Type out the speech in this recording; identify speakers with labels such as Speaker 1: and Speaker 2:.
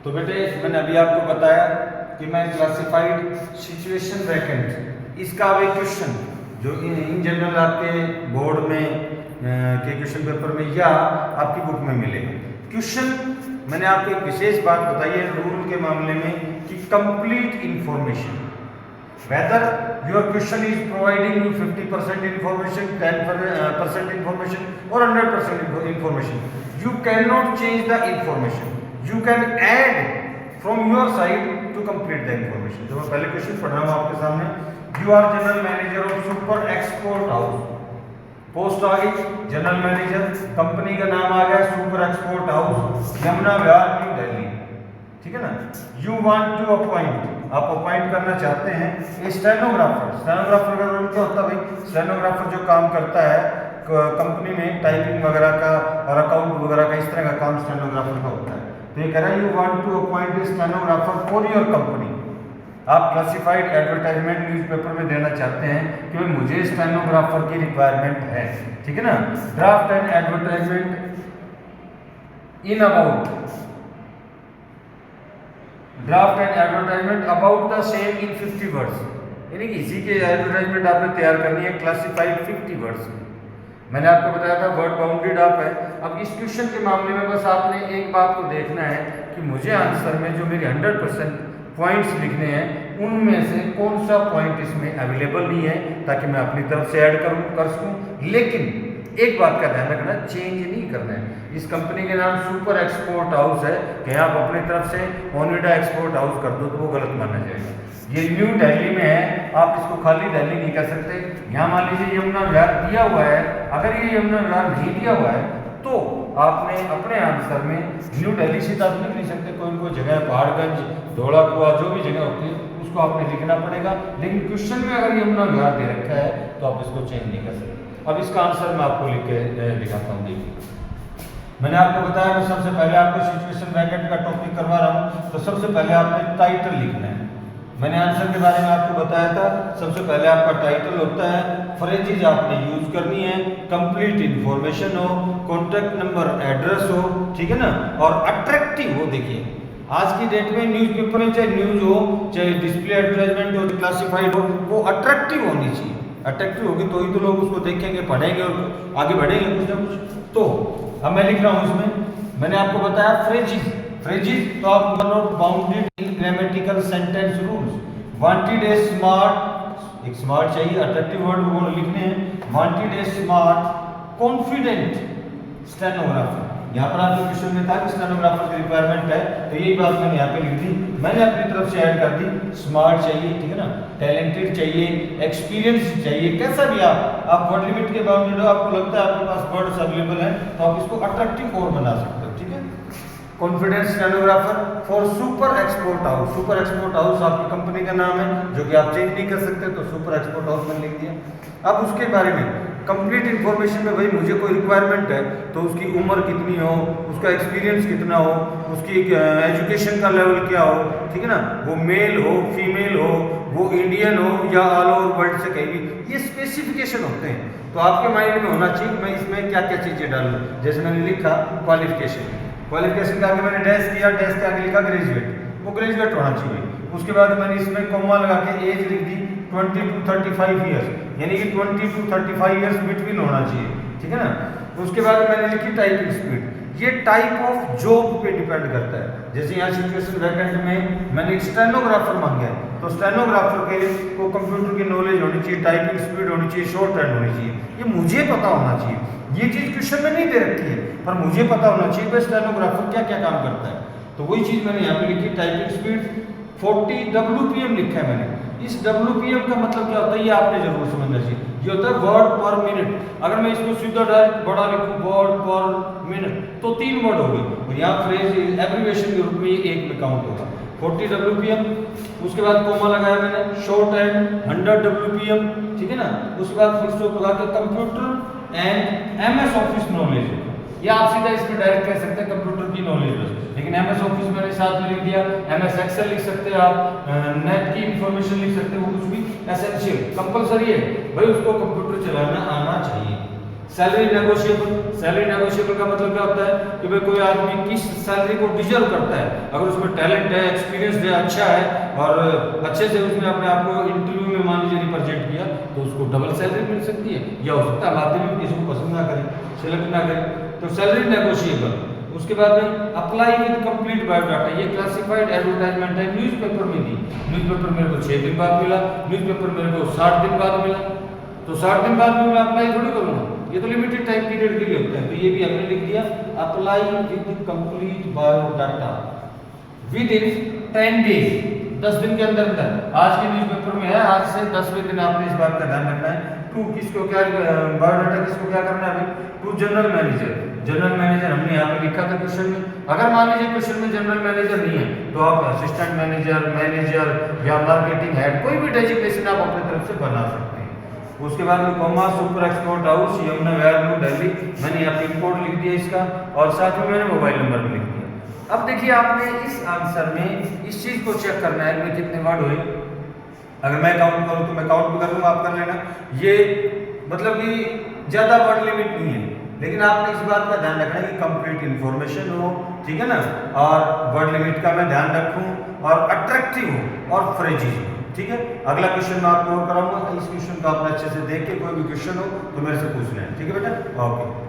Speaker 1: तो बेटे मैंने अभी आपको बताया कि मैं क्लासिफाइड सिचुएशन वैकेंट इसका अब एक क्वेश्चन जो इन जनरल आपके बोर्ड में के क्वेश्चन पेपर में या आपकी बुक में मिलेगा। क्वेश्चन मैंने आपको एक विशेष बात बताई है रूल के मामले में कि complete information, whether your question is providing you 50% information, 10% information or 100% information, you cannot change the information, you can add from your side to complete the information। तो मैं पहले क्वेश्चन पढ़ रहा हूँ आपके सामने। You are general manager of super export house, post आ गई जनरल मैनेजर, कंपनी का नाम आ गया super export house, Yamuna Vihar, New Delhi, ठीक है ना। यू वांट टू अपॉइंट, आप अपॉइंट करना चाहते हैं ए स्टेनोग्राफर। स्टेनोग्राफर का रोल क्या होता है भाई? स्टेनोग्राफर जो काम करता है कंपनी में टाइपिंग वगैरह का और अकाउंट वगैरह का, इस तरह का काम स्टेनोग्राफर का होता है। तो ये कह रहा है you want to appoint a stenographer for your company. आप क्लासिफाइड एडवर्टाइजमेंट न्यूज़पेपर में देना चाहते हैं कि भाई मुझे स्टेनोग्राफर की रिक्वायरमेंट है, ठीक है ना। Draft and advertisement in about, draft and advertisement about the same in 50 words, यानी कि इसी के एडवर्टाइजमेंट आपने तैयार करनी है क्लासिफाइड 50 वर्ड्स में। मैंने आपको बताया था वर्ड बाउंडेड आप है। अब इस क्वेश्चन के मामले में बस आपने एक बात को देखना है कि मुझे आंसर में जो मेरी 100% पॉइंट्स लिखने हैं उनमें से कौन सा पॉइंट इसमें अवेलेबल नहीं है, ताकि मैं अपनी तरफ से ऐड कर सकूं। लेकिन एक बात का ध्यान रखना, चेंज नहीं करना है। इस कंपनी के नाम सुपर एक्सपोर्ट हाउस है, कहीं आप अपनी तरफ से ओनिडा एक्सपोर्ट हाउस कर दो तो वो गलत माना जाएगा। ये न्यू दिल्ली में है, आप इसको खाली दिल्ली नहीं कर सकते। यहाँ मान लीजिए यमुना विहार दिया हुआ है, अगर ये यमुना विहार नहीं दिया हुआ है तो आपने अपने आंसर में न्यू दिल्ली से तो आप लिख नहीं सकते, कोई कोई जगह पहाड़गंज, धौला कुआं, जो भी जगह होती है उसको आपने लिखना पड़ेगा। लेकिन क्वेश्चन में अगर यमुना विहार दे रखा है तो आप इसको चेंज नहीं कर सकते। अब इसका आंसर मैं आपको लिख के दिखाता हूँ। देखिए मैंने आपको बताया कि सबसे पहले आपको सिचुएशन वैकेंट का टॉपिक करवा रहा हूँ, तो सबसे पहले आपने टाइटल लिखना है। मैंने आंसर के बारे में आपको बताया था, सबसे पहले आपका टाइटल होता है, फ्रेजेज आपने यूज करनी है, कंप्लीट इंफॉर्मेशन हो, कॉन्टैक्ट नंबर, एड्रेस हो, ठीक है ना, और अट्रैक्टिव हो। देखिए आज की डेट में न्यूज़पेपर में चाहे न्यूज हो, चाहे डिस्प्ले एडवर्टाइजमेंट हो, क्लासिफाइड हो, वो अट्रैक्टिव होनी चाहिए। अट्रैक्टिव होगी तो ही तो लोग उसको देखेंगे, पढ़ेंगे और आगे बढ़ेंगे कुछ ना कुछ। तो अब मैं लिख रहा हूँ इसमें, मैंने आपको बताया फ्रेजेज, फ्रेजेज तो आप not bounded in grammatical sentence rules. Wanted A smart, एक स्मार्ट चाहिए, अट्रैक्टिव वर्ड वो लिखने हैं। वांटेड ए स्मार्ट कॉन्फिडेंट स्टेनोग्राफर, यहाँ पर आपके क्वेश्चन में था कि स्टेनोग्राफर की रिक्वायरमेंट है, तो यही बात मैंने यहाँ पे लिख दी। मैंने अपनी तरफ से ऐड कर दी, स्मार्ट चाहिए, ठीक है ना, टैलेंटेड चाहिए, एक्सपीरियंस चाहिए, कैसा भी आप वर्ड लिमिट के बावजूद आपको लगता है आपके पास वर्ड्स अवेलेबल हैं तो आप इसको अट्रैक्टिव और बना सकते हो, ठीक है। Confidence stenographer for super export house, super export house आपकी कंपनी का नाम है जो कि आप चेंज नहीं कर सकते, तो सुपर एक्सपोर्ट हाउस मैंने लिख दिया। अब उसके बारे में कंप्लीट इंफॉर्मेशन में भाई मुझे कोई रिक्वायरमेंट है तो उसकी उम्र कितनी हो, उसका एक्सपीरियंस कितना हो, उसकी एजुकेशन का लेवल क्या हो, ठीक है ना, वो मेल हो, फीमेल हो, वो इंडियन हो या ऑल ओवर वर्ल्ड से कहीं भी, ये स्पेसिफिकेशन होते हैं। तो आपके माइंड में होना चाहिए मैं इसमें क्या क्या चीज़ें डालूँ। जैसे मैंने लिखा क्वालिफिकेशन, क्वालिफिकेशन के आगे मैंने डैश किया, डैश के आगे लिखा ग्रेजुएट, वो ग्रेजुएट होना चाहिए। उसके बाद मैंने इसमें कॉमा लगा के एज लिख दी 20 to 35 ईयर्स, यानी कि 20 to 35 ईयर्स बिटवीन होना चाहिए, ठीक है ना। उसके बाद मैंने लिखी टाइपिंग स्पीड, ये टाइप ऑफ जॉब पे डिपेंड करता है। जैसे यहाँ सिचुएशन वैकेंट में मैंने स्टेनोग्राफर मांगा है, तो स्टेनोग्राफर के को कंप्यूटर की नॉलेज होनी चाहिए, टाइपिंग स्पीड होनी चाहिए, शॉर्ट हैंड होनी चाहिए, ये मुझे पता होना चाहिए। ये चीज़ क्वेश्चन में नहीं दे रखी है पर मुझे पता होना चाहिए कि स्टेनोग्राफर क्या क्या काम करता है। तो वही चीज़ मैंने यहाँ पे लिखी, टाइपिंग स्पीड 40 WPM लिखा है मैंने। इस WPM का मतलब क्या होता है ये आपने जरूर समझना चाहिए। ये होता है वर्ड पर मिनट। अगर मैं इसको सीधा डायरेक्ट बड़ा लिखूँ वर्ड पर मिनट तो 3 वर्ड हो गए, और यहाँ फ्रेज एब्रीविएशन के रूप में ये 1 में काउंट होगा। 40 WPM, उसके बाद कोमा लगाया मैंने, शॉर्ट हैंड 100 WPM, ठीक है ना। उसके बाद फिर से लगा के computer and MS office knowledge, या आप सीधा इसमें डायरेक्ट कह सकते हैं कंप्यूटर की नॉलेज बस, लेकिन MS ऑफिस मैंने साथ में लिख दिया। MS एक्सेल लिख सकते हैं आप, नेट की इंफॉर्मेशन लिख सकते हैं, वो कुछ भी एसेंशियल कंपलसरी है भाई, उसको कंप्यूटर चलाना आना चाहिए। सैलरी नेगोशिएबल, सैलरी नेगोशिएबल का मतलब क्या होता है कि भाई कोई आदमी किस सैलरी को डिजर्व करता है, अगर उसमें टैलेंट है, एक्सपीरियंस है, अच्छा है और अच्छे से उसने अपने आप को इंटरव्यू में मान लीजिए रिप्रेजेंट किया तो उसको डबल सैलरी मिल सकती है, या हो सकता है माध्यम में किसी को पसंद ना करे, सेलेक्ट ना करे, तो सैलरी नेगोशिएबल। उसके बाद में अप्लाई विद कंप्लीट बायोडाटा, ये क्लासिफाइड एडवर्टाइजमेंट है, न्यूज़पेपर में दी, न्यूज़पेपर मेरे को 6 दिन बाद मिला, न्यूज़पेपर मेरे को 60 दिन बाद मिला, तो 60 दिन बाद में मैं अप्लाई थोड़ी करूँगा, ये तो लिमिटेड टाइम पीरियड के लिए होता है, तो ये भी हमने लिख दिया apply with complete biodata with in 10 days, 10 दिन के अंदर अंदर। आज के न्यूज़पेपर में है, आज से 10वें दिन आपने इस बात का ध्यान रखना है। टू किसको क्या बायोडाटा किसको क्या करना है अभी, to general manager, general manager हमने यहाँ पे लिखा था क्वेश्चन में, अगर मान लीजिए क्वेश्चन में जनरल मैनेजर नहीं है तो आप असिस्टेंट मैनेजर, मैनेजर या मार्केटिंग हेड कोई भी डेजिग्नेशन आप अपनी तरफ से बना सकते हैं। उसके बाद में comma super export house Yamuna Vihar New Delhi, मैंने यहाँ पे पिन कोड लिख दिया इसका और साथ में मैंने मोबाइल नंबर भी लिख दिया। अब देखिए आपने इस आंसर में इस चीज को चेक करना है कि कितने वर्ड हुए, अगर मैं काउंट करूँ तो मैं काउंट भी कर लूँगा, आप कर लेना, ये मतलब कि ज़्यादा वर्ड लिमिट नहीं है, लेकिन आपने इस बात का ध्यान रखना है कि कंप्लीट इन्फॉर्मेशन हो, ठीक है ना, और वर्ड लिमिट का मैं ध्यान रखूं और अट्रैक्टिव हो और फ्रेजी हो, ठीक है। अगला क्वेश्चन मैं आपको और कराऊंगा, इस क्वेश्चन को आपने अच्छे से देख के कोई भी क्वेश्चन हो तो मेरे से पूछ लें, ठीक है बेटा, ओके।